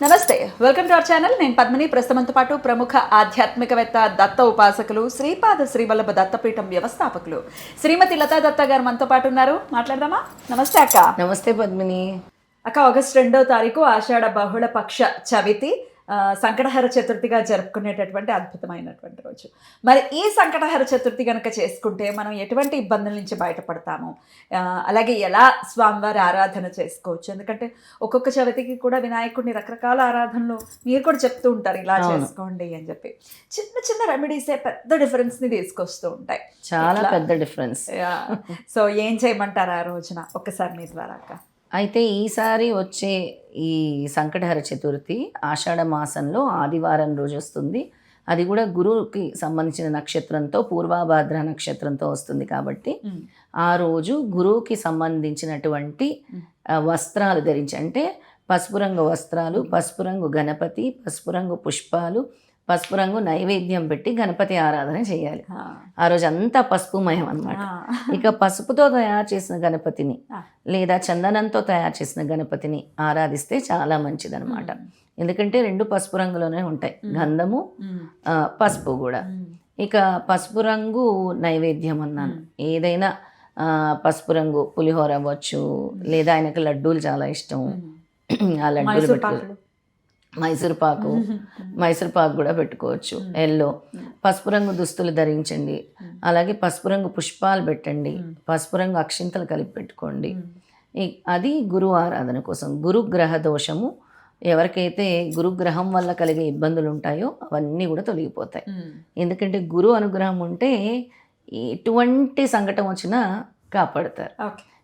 నమస్తే, welcome to our channel. నేను పద్మిని. ప్రస్తుతంతో పాటు ప్రముఖ ఆధ్యాత్మికవేత్త, దత్త ఉపాసకులు, శ్రీపాద శ్రీవల్లభ దత్తపీఠం వ్యవస్థాపకులు శ్రీమతి లతా దత్తా గారు మనతో పాటు ఉన్నారు. మాట్లాడదామా? నమస్తే అక్క. నమస్తే పద్మిని. అక్క, ఆగస్టు 2వ తారీఖు ఆషాఢ బహుళ పక్ష చవితి, సంకటహర చతుర్థిగా జరుపుకునేటటువంటి అద్భుతమైనటువంటి రోజు. మరి ఈ సంకటహర చతుర్థి కనుక చేసుకుంటే మనం ఎటువంటి ఇబ్బందుల నుంచి బయటపడతాము, అలాగే ఎలా స్వామివారి ఆరాధన చేసుకోవచ్చు? ఎందుకంటే ఒక్కొక్క చవితికి కూడా వినాయకుడిని రకరకాల ఆరాధనలు మీరు కూడా చెప్తూ ఉంటారు, ఇలా చేసుకోండి అని చెప్పి. చిన్న చిన్న రెమెడీసే పెద్ద డిఫరెన్స్ని తీసుకొస్తూ ఉంటాయి, చాలా పెద్ద డిఫరెన్స్. సో ఏం చేయమంటారు ఆ రోజున ఒక్కసారి మీ ద్వారా అక్క? అయితే ఈసారి వచ్చే ఈ సంకటహర చతుర్థి ఆషాఢ మాసంలో ఆదివారం రోజు వస్తుంది. అది కూడా గురువుకి సంబంధించిన నక్షత్రంతో, పూర్వభాద్ర నక్షత్రంతో వస్తుంది. కాబట్టి ఆ రోజు గురువుకి సంబంధించినటువంటి వస్త్రాలు ధరించి, అంటే పసుపు రంగు వస్త్రాలు, పసుపు రంగు గణపతి, పసుపు రంగు పుష్పాలు, పసుపు రంగు నైవేద్యం పెట్టి గణపతి ఆరాధన చేయాలి. ఆ రోజు అంతా పసుపుమయం అన్నమాట. ఇక పసుపుతో తయారు చేసిన గణపతిని లేదా చందనంతో తయారు చేసిన గణపతిని ఆరాధిస్తే చాలా మంచిదన్నమాట. ఎందుకంటే రెండు పసుపు రంగులోనే ఉంటాయి, గంధము పసుపు కూడా. ఇక పసుపు రంగు నైవేద్యం అన్నాను, ఏదైనా పసుపు రంగు పులిహోర అవ్వచ్చు, లేదా ఆయనకు లడ్డూలు చాలా ఇష్టం, ఆ లడ్డూలు పెట్టుకోవచ్చు. మైసూర్ పాకు కూడా పెట్టుకోవచ్చు. ఎల్లో పసుపు రంగు దుస్తులు ధరించండి. అలాగే పసుపు రంగు పుష్పాలు పెట్టండి, పసుపు రంగు అక్షింతలు కలిపి పెట్టుకోండి. అది గురు ఆరాధన కోసం. గురుగ్రహ దోషము, ఎవరికైతే గురుగ్రహం వల్ల కలిగే ఇబ్బందులు ఉంటాయో అవన్నీ కూడా తొలగిపోతాయి. ఎందుకంటే గురు అనుగ్రహం ఉంటే ఎటువంటి సంకటం వచ్చినా కాపాడతారు.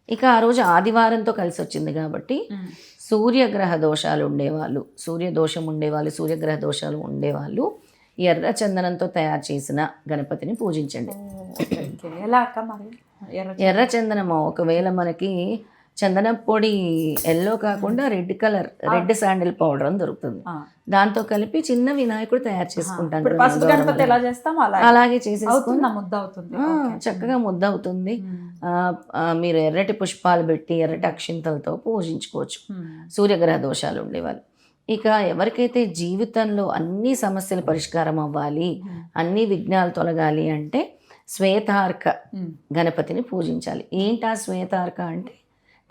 ఇక ఆ రోజు ఆదివారంతో కలిసి వచ్చింది కాబట్టి సూర్యగ్రహ దోషాలు ఉండేవాళ్ళు, సూర్యదోషం ఉండేవాళ్ళు, సూర్యగ్రహ దోషాలు ఉండేవాళ్ళు ఎర్ర చందనంతో తయారు చేసిన గణపతిని పూజించండి. ఎర్ర చందనము, ఒకవేళ మనకి చందనం పొడి ఎల్లో కాకుండా red colour, red sandal powder అని దొరుకుతుంది, దాంతో కలిపి చిన్న వినాయకుడు తయారు చేసుకుంటాం. అలాగే చేసేసుకుని చక్కగా ముద్ద అవుతుంది. మీరు ఎర్రటి పుష్పాలు పెట్టి ఎర్రటి అక్షింతలతో పూజించుకోవచ్చు సూర్యగ్రహ దోషాలు ఉండేవాళ్ళు. ఇక ఎవరికైతే జీవితంలో అన్ని సమస్యలు పరిష్కారం అవ్వాలి, అన్ని విఘ్నాలు తొలగాలి అంటే శ్వేతార్క గణపతిని పూజించాలి. ఏంటా శ్వేతార్క అంటే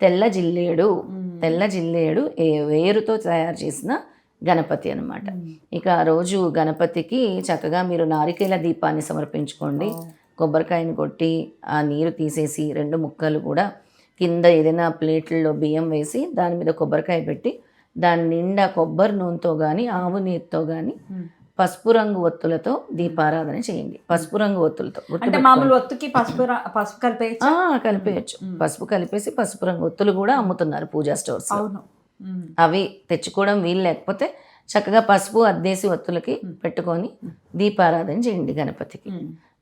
తెల్ల జిల్లేడు వేరుతో తయారు చేసిన గణపతి అన్నమాట. ఇక ఆ రోజు గణపతికి చక్కగా మీరు నారికేల దీపాన్ని సమర్పించుకోండి. కొబ్బరికాయని కొట్టి ఆ నీరు తీసేసి 2 ముక్కలు కూడా కింద ఏదైనా ప్లేట్లలో బియ్యం వేసి దాని మీద కొబ్బరికాయ పెట్టి దాని నిండా కొబ్బరి నూనెతో కానీ ఆవు నీరుతో కానీ పసుపు రంగు ఒత్తులతో దీపారాధన చేయండి. పసుపు రంగు ఒత్తులతో, కలిపేయచ్చు. పసుపు కలిపేసి పసుపు రంగు ఒత్తులు కూడా అమ్ముతున్నారు పూజా స్టోర్స్. అవి తెచ్చుకోవడం వీలు లేకపోతే చక్కగా పసుపు అద్దేసి ఒత్తులకి పెట్టుకొని దీపారాధన చేయండి గణపతికి.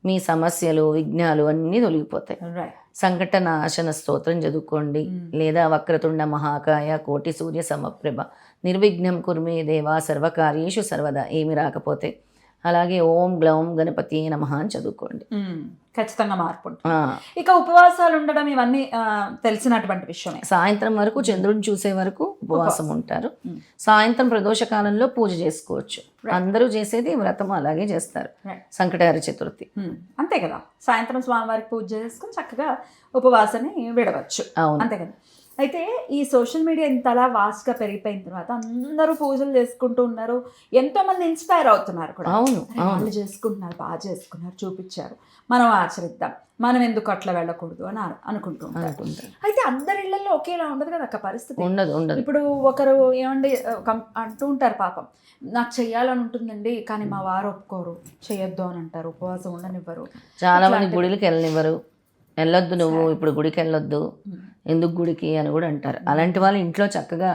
మీ సమస్యలు విఘ్నాలు అన్నీ తొలగిపోతాయి. సంకట నాశన స్తోత్రం చదువుకోండి, లేదా వక్రతుండ మహాకాయ కోటి సూర్య సమప్రభ నిర్విఘ్నం కుర్మే దేవా సర్వకార్యేషు సర్వదా, ఏమి రాకపోతే అలాగే ఓం గ్లౌం గణపతి నమః అని చదువుకోండి. ఖచ్చితంగా మార్పు. ఇక ఉపవాసాలు ఉండడం ఇవన్నీ తెలిసినటువంటి విషయమే. సాయంత్రం వరకు చంద్రుడిని చూసే వరకు ఉపవాసం ఉంటారు. సాయంత్రం ప్రదోష కాలంలో పూజ చేసుకోవచ్చు. అందరూ చేసేది వ్రతం అలాగే చేస్తారు సంకటహర చతుర్థి. అంతే కదా, సాయంత్రం స్వామివారికి పూజ చేసుకుని చక్కగా ఉపవాసాన్ని విడవచ్చు. అంతే కదా. అయితే ఈ సోషల్ మీడియా ఇంతలా వాస్ట్గా పెరిగిపోయిన తర్వాత అందరూ పూజలు చేసుకుంటూ ఉన్నారు, ఎంతో మంది ఇన్స్పైర్ అవుతున్నారు కూడా. వాళ్ళు చేసుకుంటున్నారు, బాగా చేసుకున్నారు, చూపించారు, మనం ఆచరిద్దాం, మనం ఎందుకు అట్లా వెళ్ళకూడదు అని అనుకుంటూ ఉంటారు. అయితే అందరి ఇళ్లలో ఒకేలా ఉండదు కదా అక్క పరిస్థితి. ఉండదు. ఇప్పుడు ఒకరు ఏమండి అంటూ ఉంటారు, పాపం నాకు చెయ్యాలని ఉంటుందండి కానీ మా వారు ఒప్పుకోరు, చేయొద్దు అని అంటారు, ఉపవాసం ఉండనివ్వరు. చాలా మంది గుడికి వెళ్ళొద్దు, నువ్వు ఇప్పుడు గుడికి వెళ్ళొద్దు, ఎందుకు గుడికి అని కూడా అంటారు. అలాంటి వాళ్ళు ఇంట్లో చక్కగా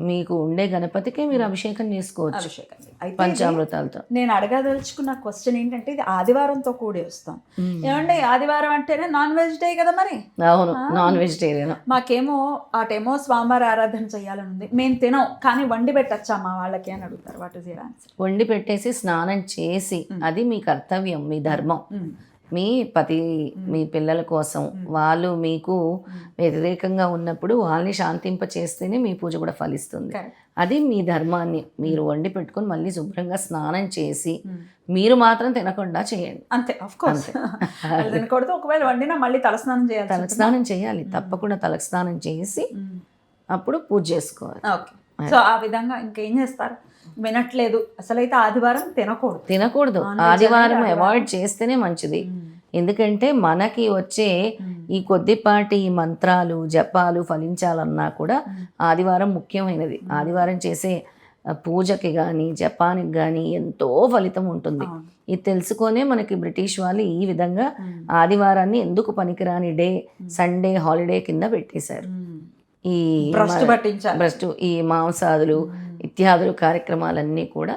మీకు ఉండే గణపతికే మీరు అభిషేకం చేసుకోవచ్చు పంచామృతాలతో. నేను అడగదలుచుకున్న క్వశ్చన్ ఏంటంటే, ఇది ఆదివారంతో కూడి వస్తాం ఏమండి, ఆదివారం అంటేనే నాన్ వెజ్ డే కదా మరి. అవును, నాన్ వెజిటేరియన్. మాకేమో అటేమో స్వామివారి ఆరాధన చేయాలని ఉంది, మేము తినం కానీ వండి పెట్టచ్చా మా వాళ్ళకి అని అడుగుతారు. What is your answer? వండి పెట్టేసి స్నానం చేసి, అది మీ కర్తవ్యం, మీ ధర్మం. మీ పతి మీ పిల్లల కోసం వాళ్ళు మీకు వ్యతిరేకంగా ఉన్నప్పుడు వాళ్ళని శాంతింప చేస్తేనే మీ పూజ కూడా ఫలిస్తుంది. Correct. అది మీ ధర్మాన్ని మీరు వండి పెట్టుకొని మళ్ళీ శుభ్రంగా స్నానం చేసి మీరు మాత్రం తినకుండా చేయండి. అంతే, ఆఫ్ కోర్స్ తినకూడదు. ఒకవేళ వండినా మళ్ళీ తలస్నానం చేయాలి. తలస్నానం చేయాలి, తప్పకుండా తలస్నానం చేసి అప్పుడు పూజ చేసుకోవాలి. ఓకే, సో ఆ విధంగా ఇంకేం చేస్తారు? వినట్లేదు, అసలైతే ఆదివారం తినకూడదు. ఆదివారం అవాయిడ్ చేస్తేనే మంచిది. ఎందుకంటే మనకి వచ్చే ఈ కొద్దిపాటి మంత్రాలు జపాలు ఫలించాలన్నా కూడా ఆదివారం ముఖ్యమైనది. ఆదివారం చేసే పూజకి కానీ జపానికి కానీ ఎంతో ఫలితం ఉంటుంది. ఇది తెలుసుకొనే మనకి బ్రిటిష్ వాళ్ళు ఈ విధంగా ఆదివారాన్ని ఎందుకు పనికిరాని డే, సండే హాలిడే కింద పెట్టేశారు. ఈ భ్రష్టు ఈ మాంసాదులు ఇత్యాదులు కార్యక్రమాలన్నీ కూడా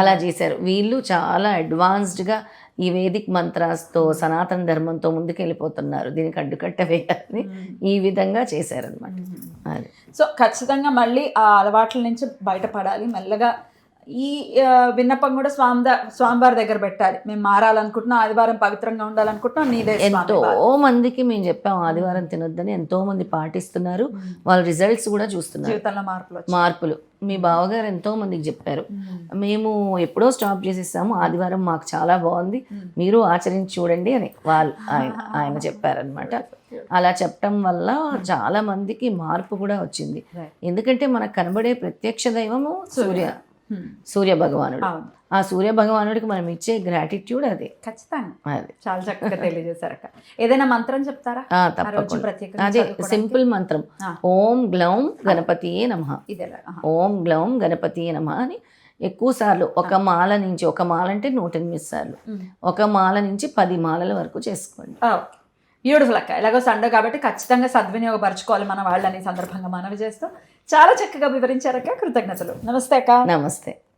అలా చేశారు. వీళ్ళు చాలా అడ్వాన్స్డ్గా ఈ వేదిక్ మంత్రాస్తో సనాతన ధర్మంతో ముందుకు వెళ్ళిపోతున్నారు. దీనికి అడ్డుకట్ట వేయాలని ఈ విధంగా చేశారనమాట. అది సో ఖచ్చితంగా మళ్ళీ ఆ అలవాట్ల నుంచి బయటపడాలి మెల్లగా. ఈ విన్నపం కూడా స్వామివారి దగ్గర పెట్టాలి. మేము మారాలనుకుంటున్నాం, ఆదివారం పవిత్రంగా ఉండాలనుకుంటున్నాం, నీదే. ఎంతో మందికి మేము చెప్పాం ఆదివారం తినొద్దని, ఎంతో మంది పాటిస్తున్నారు. వాళ్ళ రిజల్ట్స్ కూడా చూస్తున్నారు, జీవితంలో మార్పులు. మీ బావగారు ఎంతో మందికి చెప్పారు, మేము ఎప్పుడో స్టాప్ చేసేసాము, ఆదివారం మాకు చాలా బాగుంది, మీరు ఆచరించి చూడండి అని ఆయన చెప్పారనమాట. అలా చెప్పటం వల్ల చాలా మందికి మార్పు కూడా వచ్చింది. ఎందుకంటే మనకు కనబడే ప్రత్యక్ష దైవము సూర్య భగవానుడు. ఆ సూర్య భగవానుడికి మనం ఇచ్చే గ్రాటిట్యూడ్ అది. ఖచ్చితంగా అది చాలా చక్కగా తెలియజేశారక్క. ఏదైనా మంత్రం చెప్తారా? తప్పకుండా. అదే సింపుల్ మంత్రం, ఓం గ్లౌం గణపతియే నమః. ఓం గ్లౌం గణపతియే నమః అని ఎక్కువ సార్లు ఒక మాల అంటే 108 సార్లు, ఒక మాల నుంచి 10 మాలల వరకు చేసుకోండి. బ్యూటిఫుల్ అక్క. ఎలాగో సండే కాబట్టి ఖచ్చితంగా సద్వినియోగపరచుకోవాలి మన వాళ్ళని సందర్భంగా మనవి చేస్తూ చాలా చక్కగా వివరించారక్క. కృతజ్ఞతలు. నమస్తే అక్క. నమస్తే.